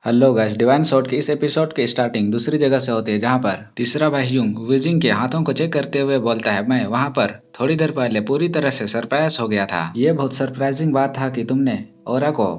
Hello guys, divine shot के इस episode की स्टार्टिंग दूसरी जगह से होती है जहां पर तीसरा भाई ह्यूंग विजिंग के हाथों को चेक करते हुए बोलता है, मैं वहां पर थोड़ी देर पहले पूरी तरह से सरप्राइज हो गया था। ये बहुत सरप्राइजिंग बात था कि तुमने ऑरा को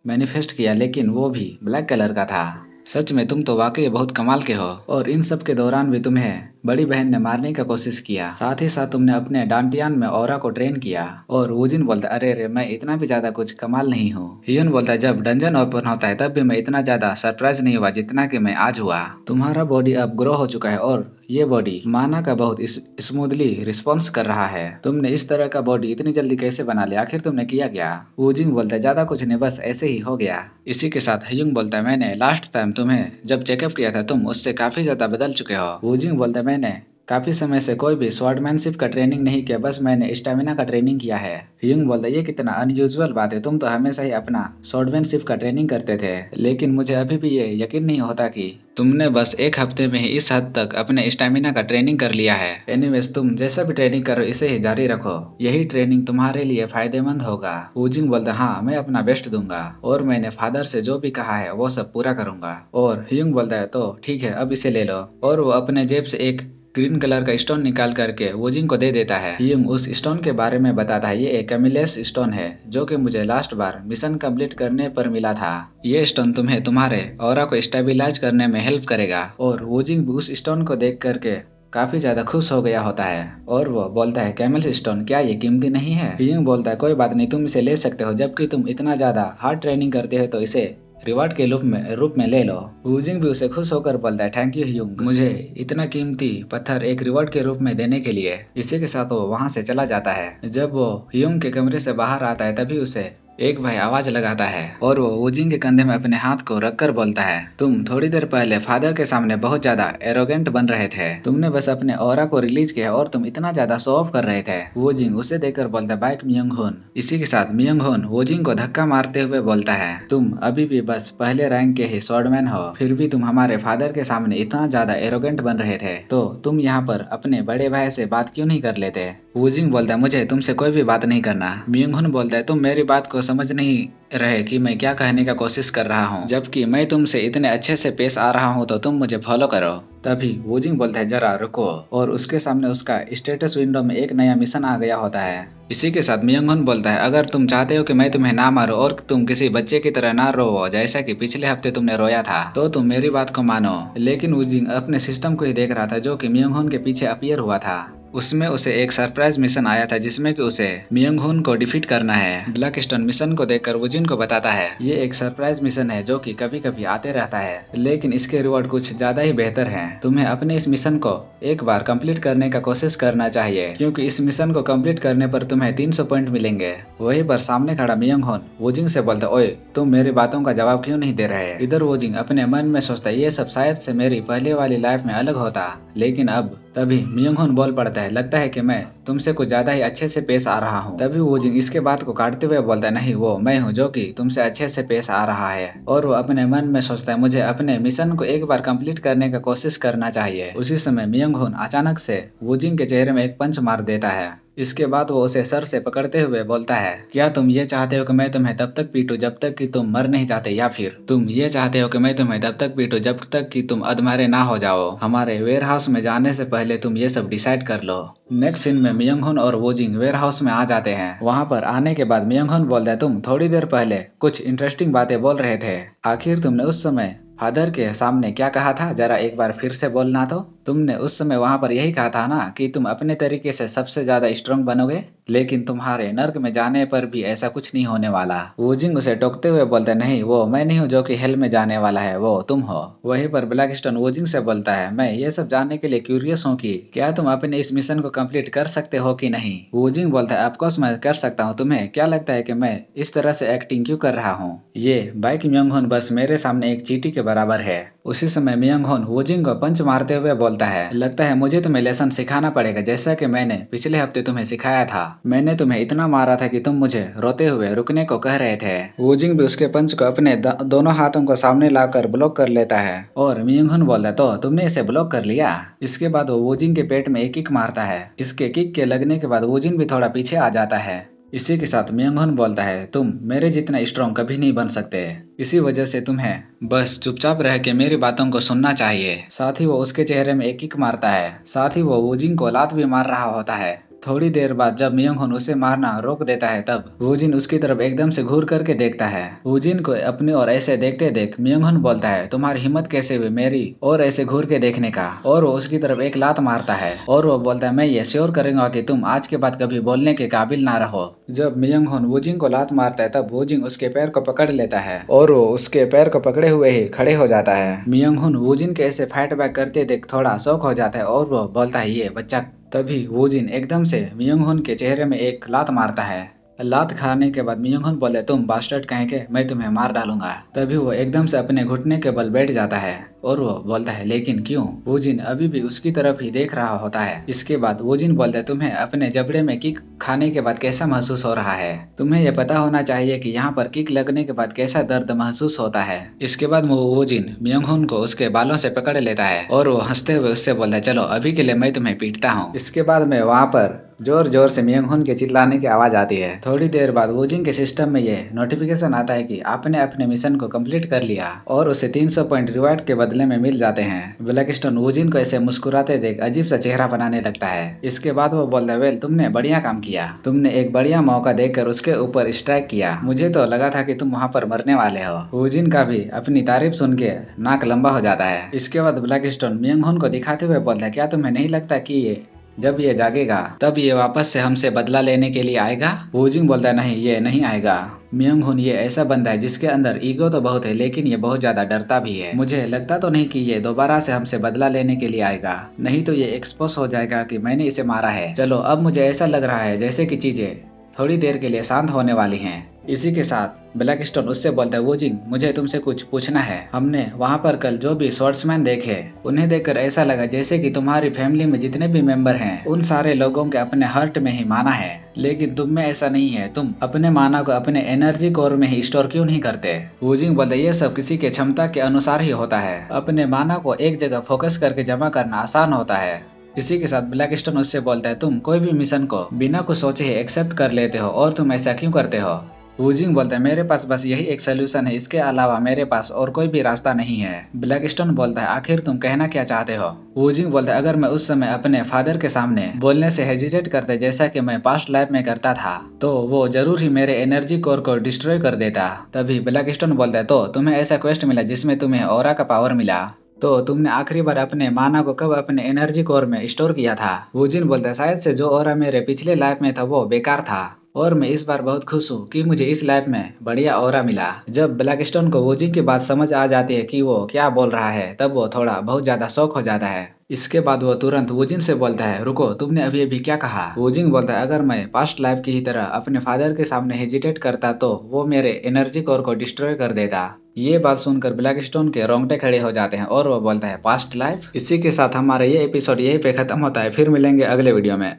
मैनिफेस्ट किया, लेकिन वो भी ब्लैक कलर का था। सच में तुम तो वाकई बहुत कमाल के हो। और इन सब के दौरान भी तुम्हें बड़ी बहन ने मारने का कोशिश किया, साथ ही साथ तुमने अपने डांटियान में ऑरा को ट्रेन किया। और वुजिन बोलता, अरे रे, मैं इतना भी ज्यादा कुछ कमाल नहीं हूँ। हियुन बोलता है, जब डंजन ओपन होता है तब भी मैं इतना ज्यादा सरप्राइज नहीं हुआ जितना कि मैं आज हुआ। तुम्हारा बॉडी अब ग्रो हो चुका है और ये बॉडी माना का बहुत स्मूथली रिस्पॉन्स कर रहा है। तुमने इस तरह का बॉडी इतनी जल्दी कैसे बना लिया? आखिर तुमने किया क्या? वुजिंग बोलता है, ज्यादा कुछ नहीं, बस ऐसे ही हो गया। इसी के साथ ह्यूंग बोलता है, मैंने लास्ट टाइम तुम्हें जब चेकअप किया था तुम उससे काफी ज्यादा बदल चुके हो। वुजिंग बोलता है, मैंने काफी समय से कोई भी स्वॉर्डमैनशिप का ट्रेनिंग नहीं किया, बस मैंने स्टेमिना का ट्रेनिंग किया है। ह्यूंग बोलता है, ये कितना अनयूजुअल बात है, तुम तो हमेशा ही अपना स्वॉर्डमैनशिप का ट्रेनिंग करते थे। लेकिन मुझे अभी भी ये यकीन नहीं होता कि तुमने बस एक हफ्ते में ही इस हद तक अपने स्टेमिना का ट्रेनिंग कर लिया है। एनीवेज, तुम जैसा भी ट्रेनिंग करो इसे ही जारी रखो, यही ट्रेनिंग तुम्हारे लिए फायदेमंद होगा। वुजिंग बोलता है, हाँ, मैं अपना बेस्ट दूंगा और मैंने फादर से जो भी कहा है वो सब पूरा करूंगा। और ह्यूंग बोलता है, तो ठीक है, अब इसे ले लो। और वो अपने जेब से एक ग्रीन कलर का स्टोन निकाल करके वुजिंग को दे देता है। ह्यूंग उस स्टोन के बारे में बताता है, ये एक कैमिलेस स्टोन है जो कि मुझे लास्ट बार मिशन कंप्लीट करने पर मिला था। ये स्टोन तुम्हें तुम्हारे ऑरा को स्टेबिलाईज करने में हेल्प करेगा। और वुजिंग उस स्टोन को देख करके काफी ज्यादा खुश हो गया होता है और वो बोलता है, कैमल स्टोन, क्या ये कीमती नहीं है? ह्यूंग बोलता है, कोई बात नहीं, तुम इसे ले सकते हो, जबकि तुम इतना ज्यादा हार्ड ट्रेनिंग करते हो तो इसे रिवार्ड के रूप में ले लो। वुजिंग भी उसे खुश होकर बोलता है, थैंक यू ह्यूंग, मुझे इतना कीमती पत्थर एक रिवार्ड के रूप में देने के लिए। इसी के साथ वो वहां से चला जाता है। जब वो ह्यूंग के कमरे से बाहर आता है तभी उसे एक भाई आवाज लगाता है और वो वुजिंग के कंधे में अपने हाथ को रखकर बोलता है, तुम थोड़ी देर पहले फादर के सामने बहुत ज्यादा एरोगेंट बन रहे थे। तुमने बस अपने ऑरा को रिलीज किया और तुम इतना ज्यादा शो ऑफ कर रहे थे। वुजिंग उसे देखकर बोलता है, बाइक मियोंग हुन। इसी के साथ मियोंग हुन वुजिंग को धक्का मारते हुए बोलता है, तुम अभी भी बस पहले रैंक के ही स्वॉर्डमैन हो, फिर भी तुम हमारे फादर के सामने इतना ज्यादा एरोगेंट बन रहे थे, तो तुम यहाँ पर अपने बड़े भाई से बात क्यों नहीं कर लेते? वुजिंग बोलता है, मुझे तुमसे कोई भी बात नहीं करना। मियोंग हुन बोलता है, तुम मेरी बात को समझ नहीं रहे कि मैं क्या कहने का कोशिश कर रहा हूँ, जबकि मैं तुमसे इतने अच्छे से पेश आ रहा हूँ तो तुम मुझे फॉलो करो। तभी वुजिंग बोलता है, जरा रुको, और उसके सामने उसका स्टेटस विंडो में एक नया मिशन आ गया होता है। इसी के साथ मियोंग हुन बोलता है, अगर तुम चाहते हो कि मैं तुम्हें ना मारूं और तुम किसी बच्चे की तरह ना रो जैसा कि पिछले हफ्ते तुमने रोया था, तो तुम मेरी बात को मानो। लेकिन वुजिंग अपने सिस्टम को ही देख रहा था जो कि मियोंग हुन के पीछे अपीयर हुआ था। उसमें उसे एक सरप्राइज मिशन आया था जिसमें कि उसे मियोंग हुन को डिफीट करना है। ब्लैक स्टोन मिशन को देखकर वुजिन को बताता है, ये एक सरप्राइज मिशन है जो कि कभी कभी आते रहता है, लेकिन इसके रिवॉर्ड कुछ ज्यादा ही बेहतर हैं। तुम्हें अपने इस मिशन को एक बार कंप्लीट करने का कोशिश करना चाहिए, क्योंकि इस मिशन को कंप्लीट करने पर तुम्हें 300 पॉइंट मिलेंगे। वहीं पर सामने खड़ा मियोंग हुन वुजिंग से बोलता, ओए, तुम मेरी बातों का जवाब क्यों नहीं दे रहे? इधर वुजिंग अपने मन में सोचता है, ये सब शायद से मेरी पहले वाली लाइफ में अलग होता, लेकिन अब। तभी मियोंग हुन बोल पड़ता है, लगता है कि मैं तुमसे कुछ ज्यादा ही अच्छे से पेश आ रहा हूँ। तभी वुजिंग इसके बात को काटते हुए बोलता है, नहीं, वो मैं हूँ जो कि तुमसे अच्छे से पेश आ रहा है। और वो अपने मन में सोचता है, मुझे अपने मिशन को एक बार कंप्लीट करने का कोशिश करना चाहिए। उसी समय मियोंग हुन अचानक से वुजिंग के चेहरे में एक पंच मार देता है। इसके बाद वो उसे सर से पकड़ते हुए बोलता है, क्या तुम ये चाहते हो कि मैं तुम्हें तब तक पीटूं जब तक कि तुम मर नहीं जाते, या फिर तुम ये चाहते हो कि मैं तुम्हें तब तक पीटूं जब तक कि तुम अधमरे ना हो जाओ? हमारे वेयर हाउस में जाने से पहले तुम ये सब डिसाइड कर लो। नेक्स्ट सीन में मियोंग हुन और वुजिंग वेयर हाउस में आ जाते हैं। वहाँ पर आने के बाद मियोंग हुन बोलता है, तुम थोड़ी देर पहले कुछ इंटरेस्टिंग बातें बोल रहे थे, आखिर तुमने उस समय फादर के सामने क्या कहा था? जरा एक बार फिर से बोलना तो। तुमने उस समय वहां पर यही कहा था ना कि तुम अपने तरीके से सबसे ज्यादा स्ट्रांग बनोगे, लेकिन तुम्हारे नर्क में जाने पर भी ऐसा कुछ नहीं होने वाला। वुजिंग उसे टोकते हुए बोलता है, नहीं, वो मैं नहीं हूँ जो कि हेल में जाने वाला है, वो तुम हो। वहीं पर ब्लैक स्टोन वुजिंग से बोलता है, मैं ये सब जानने के लिए क्यूरियस हूँ कि क्या तुम अपने इस मिशन को कंप्लीट कर सकते हो कि नहीं? वुजिंग बोलता है, ऑफकोर्स मैं कर सकता हूँ, तुम्हें क्या लगता है कि मैं इस तरह से एक्टिंग क्यों कर रहा हूँ? ये बाइक मियोंग हुन बस मेरे सामने एक चींटी के बराबर है। उसी समय मियोंग हुन वुजिंग को पंच मारते हुए बोलता है, लगता है मुझे तुम्हें लेसन सिखाना पड़ेगा जैसा कि मैंने पिछले हफ्ते तुम्हें सिखाया था। मैंने तुम्हें इतना मारा था कि तुम मुझे रोते हुए रुकने को कह रहे थे। वुजिंग भी उसके पंच को अपने दोनों हाथों को सामने लाकर ब्लॉक कर लेता है और मियोंग हुन बोलता है, तो तुमने इसे ब्लॉक कर लिया? इसके बाद वो वुजिंग के पेट में एक किक मारता है। इसके किक के लगने के बाद वुजिंग भी थोड़ा पीछे आ जाता है। इसी के साथ मियोंग बोलता है तुम मेरे जितना स्ट्रॉन्ग कभी नहीं बन सकते, इसी वजह से तुम्हें बस चुपचाप रह के मेरी बातों को सुनना चाहिए। साथ ही वो उसके चेहरे में एक किक मारता है, साथ ही वो वूजिन को लात भी मार रहा होता है। थोड़ी देर बाद जब मियोंग उसे मारना रोक देता है तब वूजिन उसकी तरफ एकदम से घूर करके देखता है। वूजिन को अपनी ओर ऐसे देखते देख मियोंग बोलता है तुम्हारी हिम्मत कैसे हुई मेरी और ऐसे घूर के देखने का, और वो उसकी तरफ एक लात मारता है और वो बोलता है मैं ये श्योर करूंगा कि तुम आज के बाद कभी बोलने के काबिल ना रहो। जब मियोंग वूजिन को लात मारता है तब वूजिन उसके पैर को पकड़ लेता है और वो उसके पैर को पकड़े हुए ही खड़े हो जाता है। मियोंग वूजिन के ऐसे फाइट बैक करते देख थोड़ा शौक हो जाता है और वो बोलता है ये बच्चा। तभी वूजिन एकदम से मियोंग के चेहरे में एक लात मारता है। लात खाने के बाद मियोंग बोले तुम बास्टर्ड कहेंगे मैं तुम्हें मार डालूंगा। तभी वो एकदम से अपने घुटने के बल बैठ जाता है और वो बोलता है लेकिन क्यों। वूजिन अभी भी उसकी तरफ ही देख रहा होता है। इसके बाद वूजिन बोलता है तुम्हें अपने जबड़े में किक खाने के बाद कैसा महसूस हो रहा है, तुम्हें यह पता होना चाहिए कि यहाँ पर किक लगने के बाद कैसा दर्द महसूस होता है। इसके बाद वूजिन मियोंग को उसके बालों से पकड़ लेता है और वो हंसते हुए उससे बोलता है चलो अभी के लिए मैं तुम्हें पीटता हूँ। इसके बाद में वहाँ पर जोर जोर से मियोंग के चिल्लाने की आवाज आती है। थोड़ी देर बाद वूजिन के सिस्टम में ये नोटिफिकेशन आता है कि आपने अपने मिशन को कंप्लीट कर लिया और उसे 300 पॉइंट रिवार्ड के बदले में मिल जाते हैं। ब्लैकस्टोन वूजिन को ऐसे मुस्कुराते देख अजीब सा चेहरा बनाने लगता है। इसके बाद वो बोलता है वेल तुमने बढ़िया काम किया, तुमने एक बढ़िया मौका देकर उसके ऊपर स्ट्राइक किया, मुझे तो लगा था कि तुम वहाँ पर मरने वाले हो। वूजिन का भी अपनी तारीफ सुन के नाक लंबा हो जाता है। इसके बाद ब्लैकस्टोन मियोंग को दिखाते हुए बोलता है क्या तुम्हें नहीं लगता कि ये जब ये जागेगा तब ये वापस से हमसे बदला लेने के लिए आएगा। वूजिन बोलता है नहीं ये नहीं आएगा। मियोंग ये ऐसा बंदा है जिसके अंदर ईगो तो बहुत है लेकिन ये बहुत ज्यादा डरता भी है, मुझे लगता तो नहीं कि ये दोबारा से हमसे बदला लेने के लिए आएगा, नहीं तो ये एक्सपोज हो जाएगा कि मैंने इसे मारा है। चलो अब मुझे ऐसा लग रहा है जैसे कि चीजें थोड़ी देर के लिए शांत होने वाली हैं। इसी के साथ ब्लैकस्टोन उससे बोलता है वूजिन मुझे तुमसे कुछ पूछना है, हमने वहाँ पर कल जो भी स्वॉर्ड्समैन देखे उन्हें देखकर ऐसा लगा जैसे कि तुम्हारी फैमिली में जितने भी मेंबर हैं उन सारे लोगों के अपने हार्ट में ही माना है, लेकिन तुम में ऐसा नहीं है, तुम अपने माना को अपने एनर्जी कोर में ही स्टोर क्यों नहीं करते। वूजिन बोलता है ये सब किसी के क्षमता के अनुसार ही होता है, अपने माना को एक जगह फोकस करके जमा करना आसान होता है। इसी के साथ ब्लैकस्टोन उससे बोलता है तुम कोई भी मिशन को बिना कुछ सोचे ही एक्सेप्ट कर लेते हो और तुम ऐसा क्यों करते हो। वूजिन बोलता है मेरे पास बस यही एक सोल्यूशन है, इसके अलावा मेरे पास और कोई भी रास्ता नहीं है। ब्लैकस्टोन बोलता है आखिर तुम कहना क्या चाहते हो। वूजिन बोलता है अगर मैं उस समय अपने फादर के सामने बोलने से हेजिटेट करते जैसा कि मैं पास्ट लाइफ में करता था तो वो जरूर ही मेरे एनर्जी कोर को डिस्ट्रॉय कर देता। तभी ब्लैकस्टोन बोलता है तो तुम्हें ऐसा क्वेस्ट मिला जिसमें तुम्हें ऑरा का पावर मिला, तो तुमने आखिरी बार अपने माना को कब अपने एनर्जी कोर में स्टोर किया था। वूजिन बोलता है शायद से जो ऑरा मेरे पिछले लाइफ में था वो बेकार था और मैं इस बार बहुत खुश हूँ कि मुझे इस लाइफ में बढ़िया ऑरा मिला। जब ब्लैकस्टोन को वूजिन की बात समझ आ जाती है कि वो क्या बोल रहा है तब वो थोड़ा बहुत ज्यादा शॉक हो जाता है। इसके बाद वो तुरंत वूजिन से बोलता है रुको तुमने अभी क्या कहा। वूजिन बोलता है अगर मैं पास्ट लाइफ की ही तरह अपने फादर के सामने हेजिटेट करता तो वो मेरे एनर्जी कोर को डिस्ट्रॉय कर देता। ये बात सुनकर ब्लैकस्टोन के रोंगटे खड़े हो जाते हैं और वो बोलता है पास्ट लाइफ। इसी के साथ हमारा ये एपिसोड यहीं पे खत्म होता है, फिर मिलेंगे अगले वीडियो में।